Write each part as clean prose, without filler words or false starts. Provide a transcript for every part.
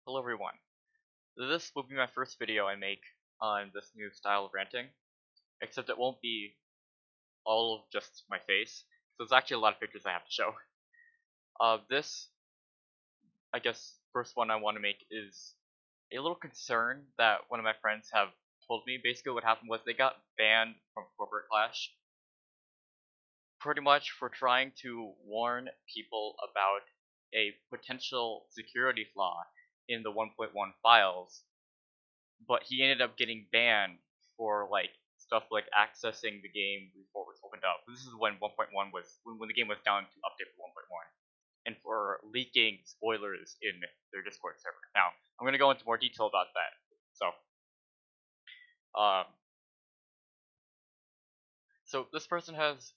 Hello everyone. This will be my first video I make on this new style of ranting, except it won't be all of just my face, so there's actually a lot of pictures I have to show. This, I guess, first one I want to make is a little concern that one of my friends have told me. Basically what happened was they got banned from Corporate Clash, pretty much for trying to warn people about a potential security flaw in the 1.1 files, but he ended up getting banned for like stuff like accessing the game before it was opened up. This is when 1.1 was when the game was down to update for 1.1, and for leaking spoilers in their Discord server. Now I'm gonna go into more detail about that. Um, so this person has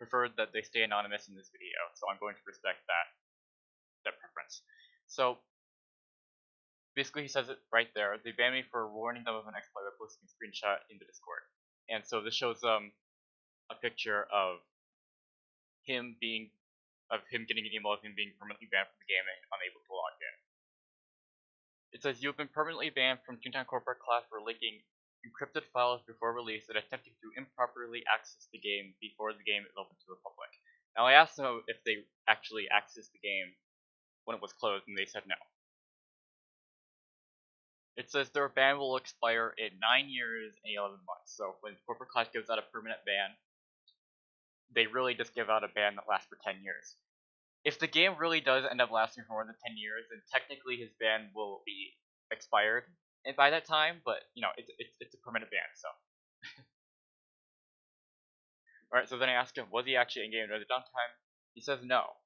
preferred that they stay anonymous in this video, so I'm going to respect that preference. So basically, he says it right there. They banned me for warning them of an exploit by posting a screenshot in the Discord. And so this shows a picture of him getting an email of him being permanently banned from the game and unable to log in. It says you've been permanently banned from Toontown Corporate Class for leaking encrypted files before release and attempting to improperly access the game before the game is open to the public. Now I asked them if they actually accessed the game when it was closed, and they said no. It says their ban will expire in 9 years and 11 months. So when Corporate Clash gives out a permanent ban, they really just give out a ban that lasts for 10 years. If the game really does end up lasting for more than 10 years, then technically his ban will be expired and by that time, but you know, it's a permanent ban, so. Alright, so then I asked him, was he actually in game during the downtime? He says no.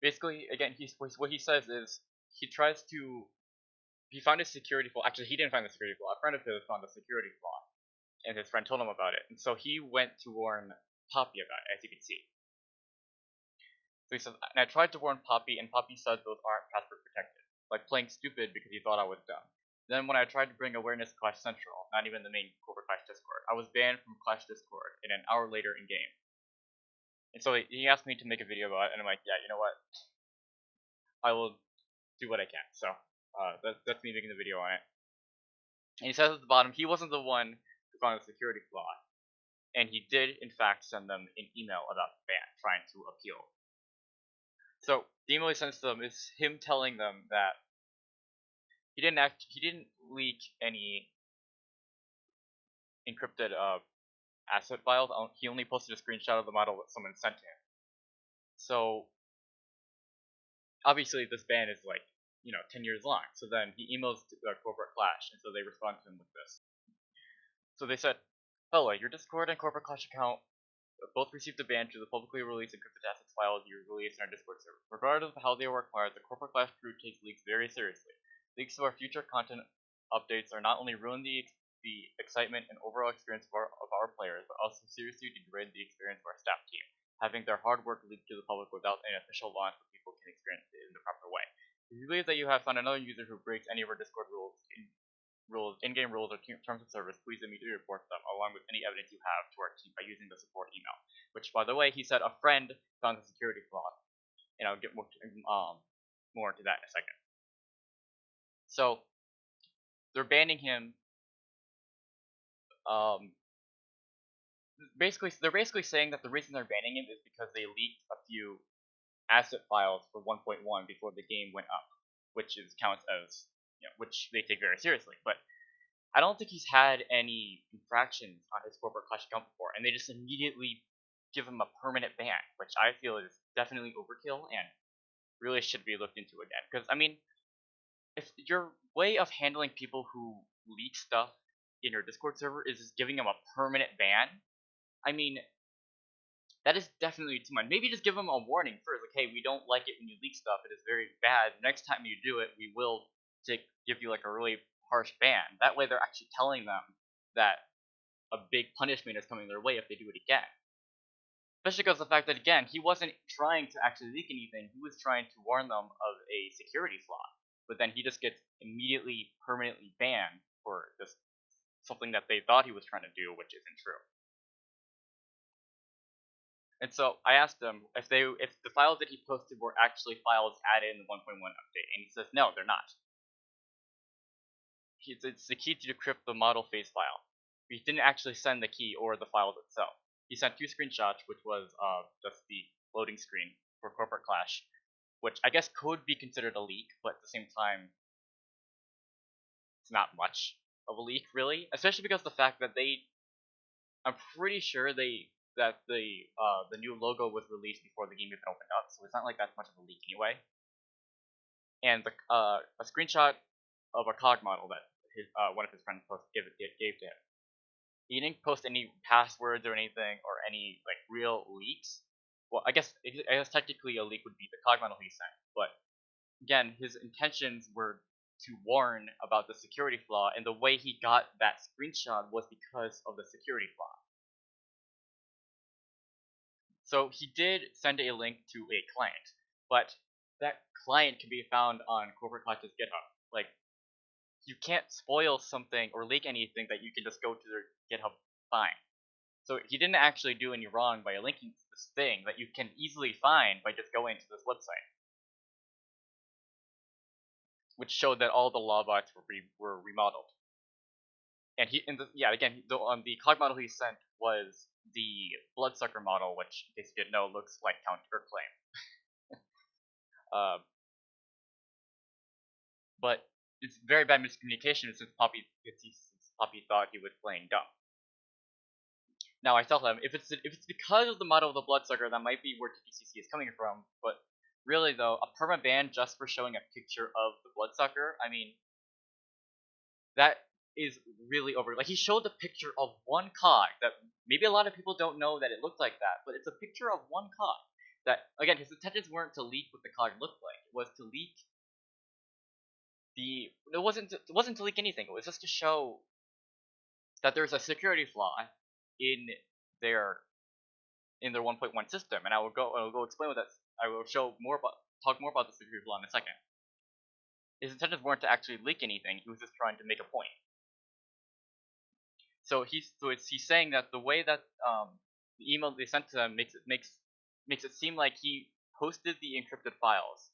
Basically, again, what he says is he found a security flaw. Actually, he didn't find the security flaw. A friend of his found the security flaw, and his friend told him about it. And so he went to warn Poppy about it, as you can see. So he says, and I tried to warn Poppy, and Poppy said those aren't password protected, like playing stupid because he thought I was dumb. Then when I tried to bring awareness to Clash Central, not even the main Corporate Clash Discord, I was banned from Clash Discord, and an hour later in game. And so he asked me to make a video about it, and I'm like, yeah, you know what? I will do what I can. So that's me making the video on it. And he says at the bottom, he wasn't the one who found the security flaw, and he did in fact send them an email about the ban, trying to appeal. So the email he sends to them is him telling them that he didn't leak any encrypted asset files. He only posted a screenshot of the model that someone sent him. So obviously this ban is like, 10 years long. So then he emails Corporate Clash, and so they respond to him with this. So they said, hello, your Discord and Corporate Clash account both received a ban due to the publicly released encrypted assets files you released in our Discord server. Regardless of how they were acquired, the Corporate Clash crew takes leaks very seriously. Leaks of our future content updates are not only ruin the excitement and overall experience of our players, but also seriously degrade the experience of our staff team, having their hard work leaked to the public without an official launch where people can experience it in the proper way. If you believe that you have found another user who breaks any of our Discord in-game rules or terms of service, please immediately report them, along with any evidence you have, to our team by using the support email. Which, by the way, he said a friend found the security flaw, and I'll get more into that in a second. So they're banning him. They're basically saying that the reason they're banning him is because they leaked a few asset files for 1.1 before the game went up, which counts as, which they take very seriously. But I don't think he's had any infractions on his Corporate Clash account before, and they just immediately give him a permanent ban, which I feel is definitely overkill and really should be looked into again. Because, I mean, if your way of handling people who leak stuff in your Discord server is just giving them a permanent ban, I mean, that is definitely too much. Maybe just give them a warning first, like, hey, we don't like it when you leak stuff. It is very bad. Next time you do it, we will give you like a really harsh ban. That way they're actually telling them that a big punishment is coming their way if they do it again. Especially because of the fact that, again, he wasn't trying to actually leak anything. He was trying to warn them of a security flaw. But then he just gets immediately permanently banned for just something that they thought he was trying to do, which isn't true. And so I asked him if the files that he posted were actually files added in the 1.1 update, and he says no, they're not. It's the key to decrypt the model phase file. He didn't actually send the key or the files itself. He sent 2 screenshots, which was just the loading screen for Corporate Clash, which I guess could be considered a leak, but at the same time, it's not much of a leak really, especially because the fact that I'm pretty sure that the new logo was released before the game even opened up, so it's not like that's much of a leak anyway. And a screenshot of a cog model that one of his friends gave to him. He didn't post any passwords or anything or any like real leaks. Well, I guess technically a leak would be the cog model he sent, but again, his intentions were to warn about the security flaw, and the way he got that screenshot was because of the security flaw. So he did send a link to a client, but that client can be found on Corporate Clash's GitHub. Like, you can't spoil something or leak anything that you can just go to their GitHub find. So he didn't actually do any wrong by linking to this thing that you can easily find by just going to this website, which showed that all the lawbots were remodeled. And the cloud model he sent was the bloodsucker model, which, in case you didn't know, looks like Count Claim. But it's very bad miscommunication since Poppy thought he was playing dumb. Now I tell him if it's because of the model of the bloodsucker, that might be where TTCC is coming from. But really though, a perma-ban just for showing a picture of the bloodsucker, I mean, that is really over. Like, he showed the picture of one cog that maybe a lot of people don't know that it looked like that, but it's a picture of one cog. That, again, his intentions weren't to leak what the cog looked like. It was to leak it wasn't to leak anything. It was just to show that there's a security flaw in their 1.1 system, and I will go explain what that. I will talk more about the security flaw in a second. His intentions weren't to actually leak anything. He was just trying to make a point. So he's saying that the way that the email they sent to him makes it seem like he posted the encrypted files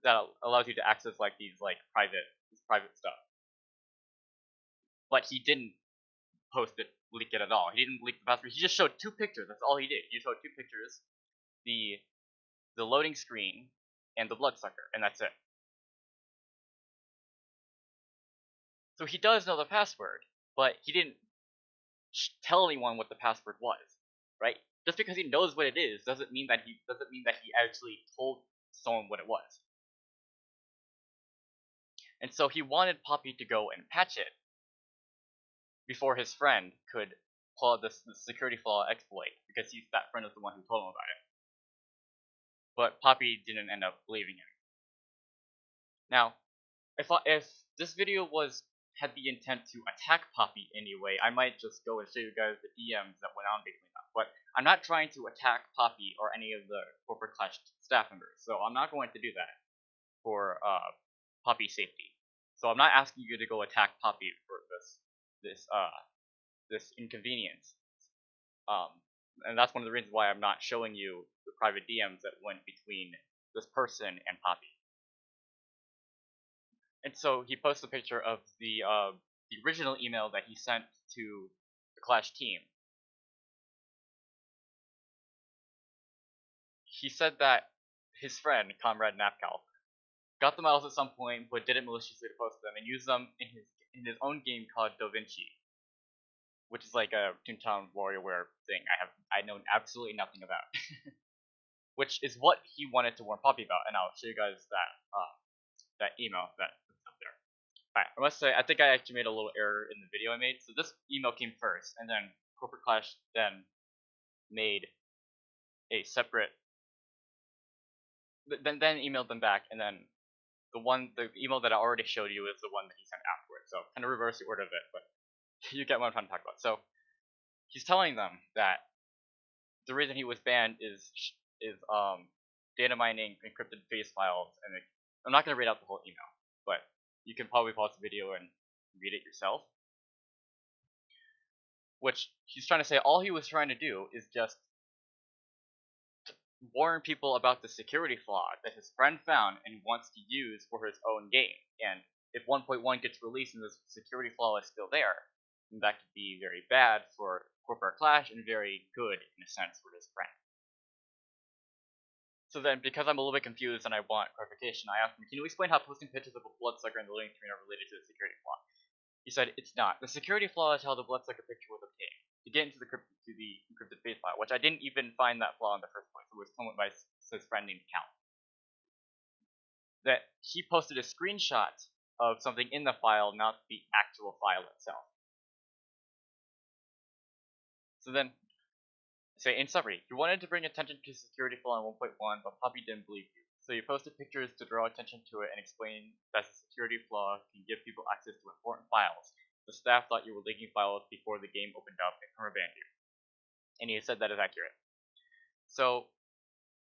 that allows you to access like these like private stuff. But he didn't leak it at all. He didn't leak the password. He just showed 2 pictures. That's all he did. He showed 2 pictures, the loading screen and the bloodsucker, and that's it. So he does know the password, but he didn't tell anyone what the password was, right? Just because he knows what it is doesn't mean that he actually told someone what it was. And so he wanted Poppy to go and patch it before his friend could pull out the security flaw exploit, because that friend is the one who told him about it. But Poppy didn't end up believing him. Now, if this video had the intent to attack Poppy anyway, I might just go and show you guys the DMs that went on between them. But I'm not trying to attack Poppy or any of the Corporate Clash staff members, so I'm not going to do that for Poppy's safety. So I'm not asking you to go attack Poppy for this inconvenience. And that's one of the reasons why I'm not showing you the private DMs that went between this person and Poppy. And so he posts a picture of the original email that he sent to the Clash team. He said that his friend, Comrade Napcal, got the models at some point, but didn't maliciously post them and used them in his own game called Da Vinci, which is like a Toontown WarioWare thing I know absolutely nothing about. Which is what he wanted to warn Poppy about, and I'll show you guys that email that's up there. Alright, I must say, I think I actually made a little error in the video I made. So this email came first, and then Corporate Clash then made a separate, then emailed them back, and then the email that I already showed you is the one that he sent afterwards. So kind of reverse the order of it, but you get what I'm trying to talk about. So he's telling them that the reason he was banned is data mining encrypted phase files, and I'm not going to read out the whole email, but you can probably pause the video and read it yourself. which he's trying to say all he was trying to do is just warn people about the security flaw that his friend found and wants to use for his own game. And if 1.1 gets released and the security flaw is still there, then that could be very bad for Corporate Clash and very good, in a sense, for his friend. So then, because I'm a little bit confused and I want clarification, I asked him, can you explain how posting pictures of a bloodsucker in the living screen are related to the security flaw? He said, it's not. The security flaw is how the bloodsucker picture was obtained. To get into the encrypted face file, which I didn't even find that flaw in the first place. It was someone by his friend named Count. That he posted a screenshot of something in the file, not the actual file itself. So then, say in summary, you wanted to bring attention to security flaw in 1.1, but Poppy didn't believe you. So you posted pictures to draw attention to it and explain that the security flaw can give people access to important files. The staff thought you were leaking files before the game opened up and Perma-Banned you. And he said that is accurate. So,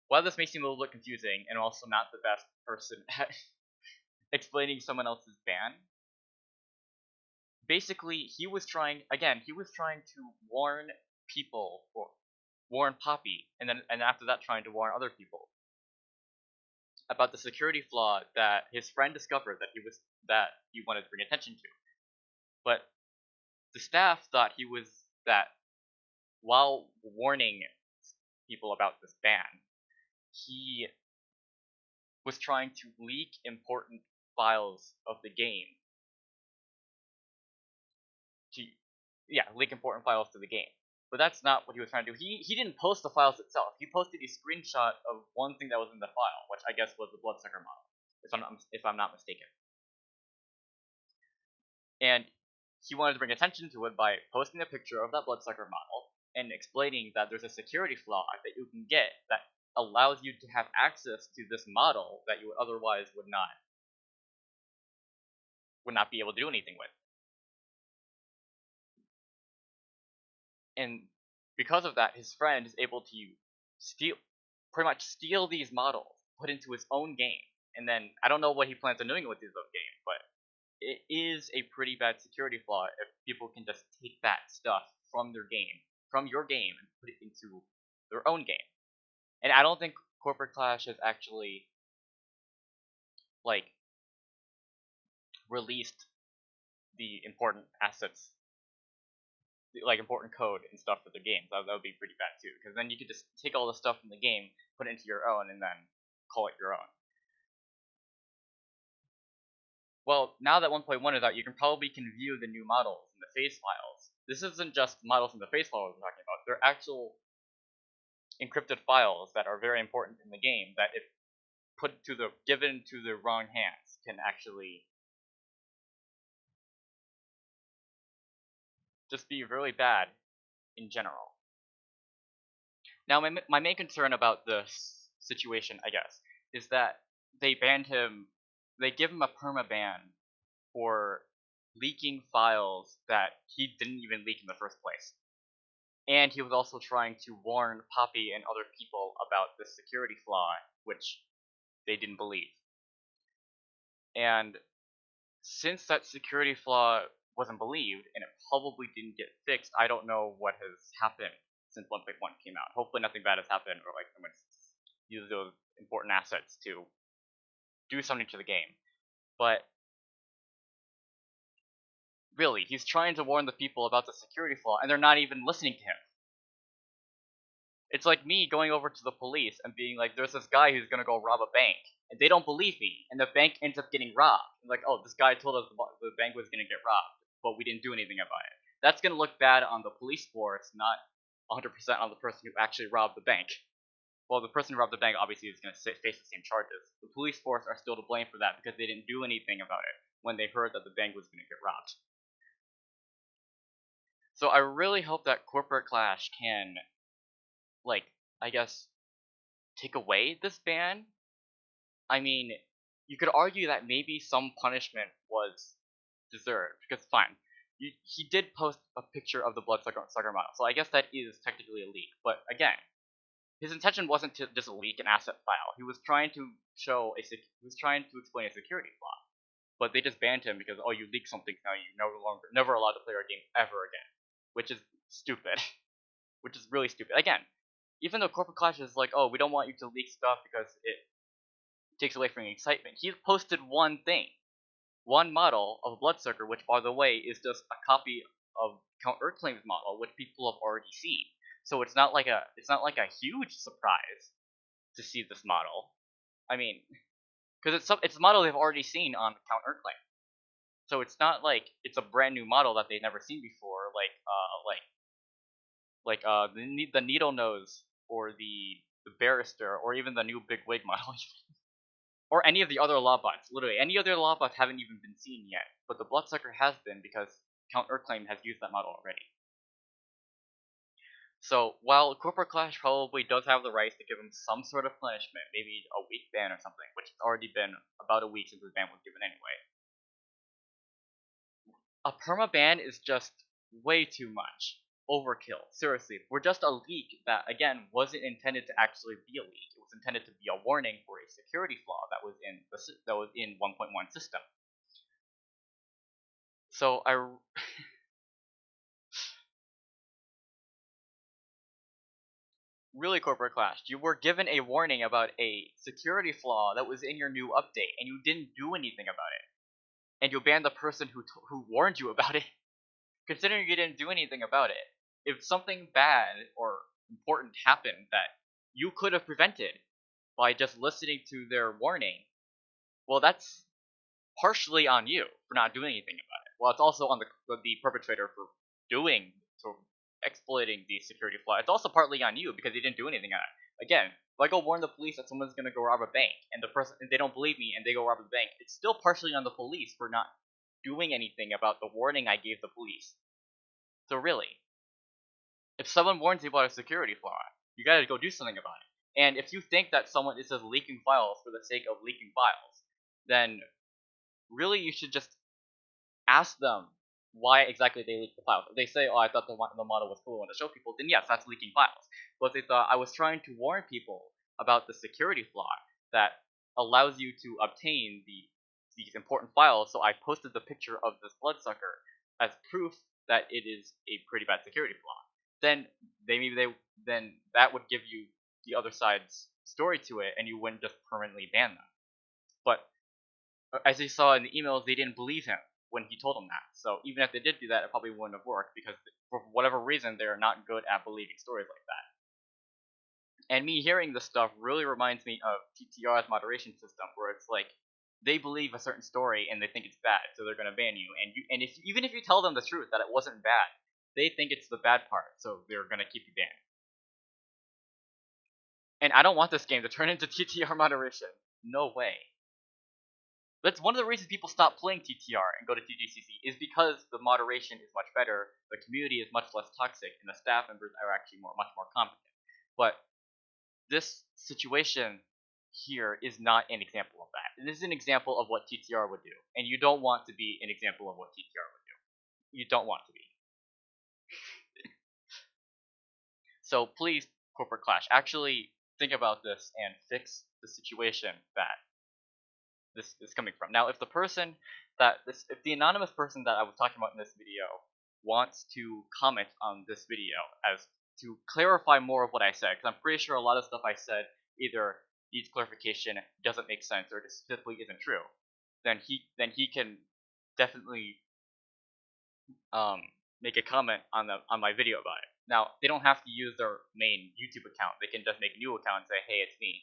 while this may seem a little bit confusing and also not the best person at explaining someone else's ban, basically he was trying to warn people, or warn Poppy, and after that trying to warn other people about the security flaw that his friend discovered that he wanted to bring attention to. But the staff thought that while warning people about this ban, he was trying to leak important files of the game leak important files to the game. But that's not what he was trying to do. He didn't post the files itself. He posted a screenshot of one thing that was in the file, which I guess was the bloodsucker model, if I'm not mistaken. And he wanted to bring attention to it by posting a picture of that bloodsucker model and explaining that there's a security flaw that you can get that allows you to have access to this model that you otherwise would not be able to do anything with. And because of that, his friend is able to pretty much steal these models, put into his own game, and then I don't know what he plans on doing with his own game, but it is a pretty bad security flaw if people can just take that stuff from your game, and put it into their own game. And I don't think Corporate Clash has actually released the important assets, important code and stuff for the games. That would be pretty bad too, because then you could just take all the stuff from the game, put it into your own, and then call it your own. Well, now that 1.1 is out, you can view the new models in the face files. This isn't just models in the face files we're talking about. They're actual encrypted files that are very important in the game that if given to the wrong hands can actually just be really bad in general. Now, my main concern about this situation, I guess, is that they give him a perma-ban for leaking files that he didn't even leak in the first place. And he was also trying to warn Poppy and other people about the security flaw, which they didn't believe. And since that security flaw wasn't believed, and it probably didn't get fixed, I don't know what has happened since 1.1 came out. Hopefully nothing bad has happened, or someone's used those important assets to do something to the game. But really, he's trying to warn the people about the security flaw, and they're not even listening to him. It's like me going over to the police and being like, there's this guy who's gonna go rob a bank, and they don't believe me, and the bank ends up getting robbed. Like, oh, this guy told us the bank was gonna get robbed, but we didn't do anything about it. That's gonna look bad on the police force, not 100% on the person who actually robbed the bank. Well, the person who robbed the bank obviously is gonna face the same charges. The police force are still to blame for that because they didn't do anything about it when they heard that the bank was gonna get robbed. So I really hope that Corporate Clash can, I guess, take away this ban. I mean, you could argue that maybe some punishment was deserved, because fine, he did post a picture of the bloodsucker model, so I guess that is technically a leak. But again, his intention wasn't to just leak an asset file. He was trying to explain a security flaw. But they just banned him because, oh, you leaked something, now you're never allowed to play our game ever again. Which is stupid, which is really stupid. Again, even though Corporate Clash is like, oh, we don't want you to leak stuff because it takes away from the excitement. He posted one thing, one model of Bloodsucker, which, by the way, is just a copy of Count Urclaim's model, which people have already seen. So it's not like a huge surprise to see this model. I mean, because it's a model they've already seen on Count Urclaim. So it's not like it's a brand new model that they've never seen before, the Needle Nose or the Barrister or even the new Big Wig model, or any of the other Lawbots. Literally, any other Lawbots haven't even been seen yet, but the Bloodsucker has been because Count Urclaim has used that model already. So while Corporate Clash probably does have the rights to give him some sort of punishment, maybe a week ban or something, which has already been about a week since the ban was given anyway, a perma-ban is just way too much. Overkill. Seriously, we're just a leak that, again, wasn't intended to actually be a leak. It was intended to be a warning for a security flaw that was in 1.1 system. So really, Corporate Clash, you were given a warning about a security flaw that was in your new update, and you didn't do anything about it. And you banned the person who warned you about it. Considering you didn't do anything about it, if something bad or important happened that you could have prevented by just listening to their warning, well, that's partially on you for not doing anything about it. Well, it's also on the perpetrator for exploiting the security flaw. It's also partly on you because you didn't do anything on it. Again, if I go warn the police that someone's gonna go rob a bank, and they don't believe me and they go rob a bank, it's still partially on the police for not doing anything about the warning I gave the police. So really, if someone warns you about a security flaw, you gotta go do something about it. And if you think that someone is just leaking files for the sake of leaking files, then really you should just ask them why exactly they leaked the files. If they say, oh, I thought the model was cool and to show people, then yes, that's leaking files. But if they thought, I was trying to warn people about the security flaw that allows you to obtain these important files, so I posted the picture of this bloodsucker as proof that it is a pretty bad security flaw, then then that would give you the other side's story to it, and you wouldn't just permanently ban them. But as you saw in the emails, they didn't believe him when he told them that. So even if they did do that, it probably wouldn't have worked because for whatever reason, they're not good at believing stories like that. And me hearing this stuff really reminds me of TTR's moderation system, where it's like they believe a certain story and they think it's bad, so they're gonna ban you. And even if you tell them the truth that it wasn't bad, they think it's the bad part, so they're gonna keep you banned. And I don't want this game to turn into TTR moderation. No way. That's one of the reasons people stop playing TTR and go to TTCC is because the moderation is much better, the community is much less toxic, and the staff members are actually much more competent. But this situation here is not an example of that. This is an example of what TTR would do, and you don't want to be an example of what TTR would do. You don't want to be. So please, Corporate Clash, actually think about this and fix the situation that this is coming from. Now, if the anonymous person that I was talking about in this video wants to comment on this video as to clarify more of what I said, because I'm pretty sure a lot of stuff I said either needs clarification, doesn't make sense, or just simply isn't true, then he can definitely make a comment on my video about it. Now, they don't have to use their main YouTube account. They can just make a new account and say, hey, it's me,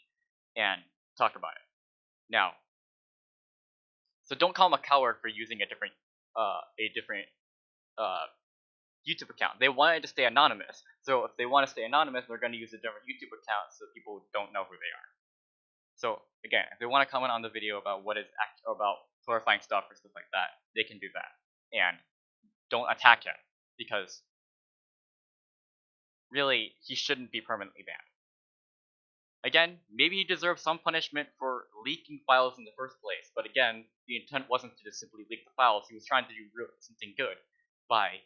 and talk about it. Now, so don't call them a coward for using a different YouTube account. They wanted to stay anonymous. So if they want to stay anonymous, they're going to use a different YouTube account so people don't know who they are. So again, if they want to comment on the video about about clarifying stuff or stuff like that, they can do that. And don't attack him, because really he shouldn't be permanently banned. Again, maybe he deserves some punishment for leaking files in the first place, but again, the intent wasn't to just simply leak the files. He was trying to do something good by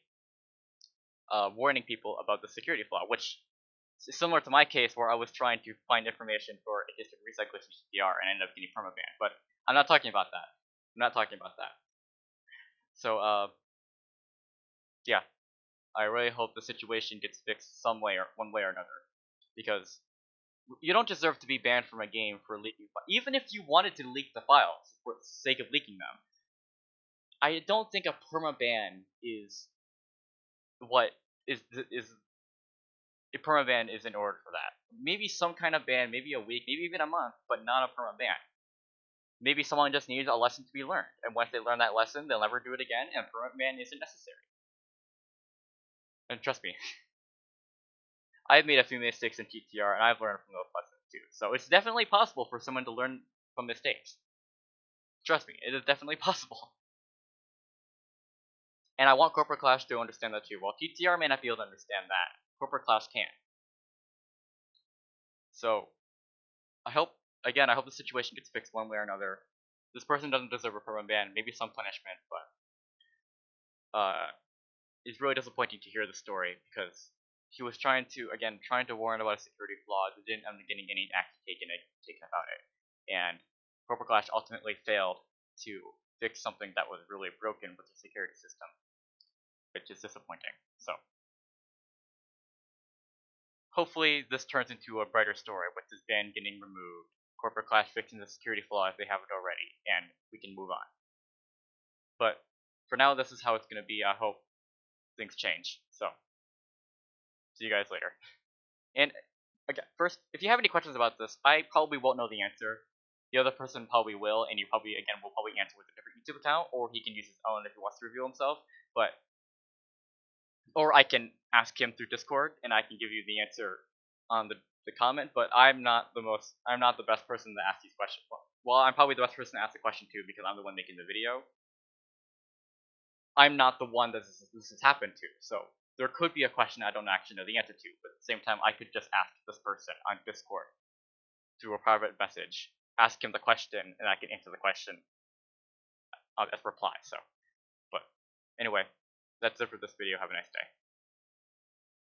warning people about the security flaw, which is similar to my case where I was trying to find information for a district recyclers TTR and ended up getting perma-banned. But I'm not talking about that. I'm not talking about that. So, yeah. I really hope the situation gets fixed some way or one way or another, because you don't deserve to be banned from a game for leaking. Even if you wanted to leak the files for the sake of leaking them, I don't think a perma-ban is what is a perma-ban is in order for that. Maybe some kind of ban, maybe a week, maybe even a month, but not a perma-ban. Maybe someone just needs a lesson to be learned, and once they learn that lesson, they'll never do it again, and perma-ban isn't necessary. And trust me, I've made a few mistakes in TTR, and I've learned from those lessons too. So it's definitely possible for someone to learn from mistakes. Trust me, it is definitely possible. And I want Corporate Clash to understand that too. While TTR may not be able to understand that, Corporate Clash can. So, I hope the situation gets fixed one way or another. This person doesn't deserve a permanent ban, maybe some punishment, but it's really disappointing to hear the story, because he was trying to warn about a security flaw that didn't end up getting any action taken about it. And Corporate Clash ultimately failed to fix something that was really broken with the security system, which is disappointing. So, hopefully this turns into a brighter story with this ban getting removed, Corporate Clash fixing the security flaw if they haven't already, and we can move on. But for now, this is how it's going to be. I hope things change. So, see you guys later. And again, first, if you have any questions about this, I probably won't know the answer. The other person probably will, and you will probably answer with a different YouTube account, or he can use his own if he wants to reveal himself. Or I can ask him through Discord, and I can give you the answer on the comment. But I'm not the best person to ask these questions. Well, I'm probably the best person to ask the question too, because I'm the one making the video. I'm not the one that this has happened to, so there could be a question I don't actually know the answer to, but at the same time, I could just ask this person on Discord through a private message, ask him the question, and I can answer the question as reply. So, but anyway, that's it for this video. Have a nice day.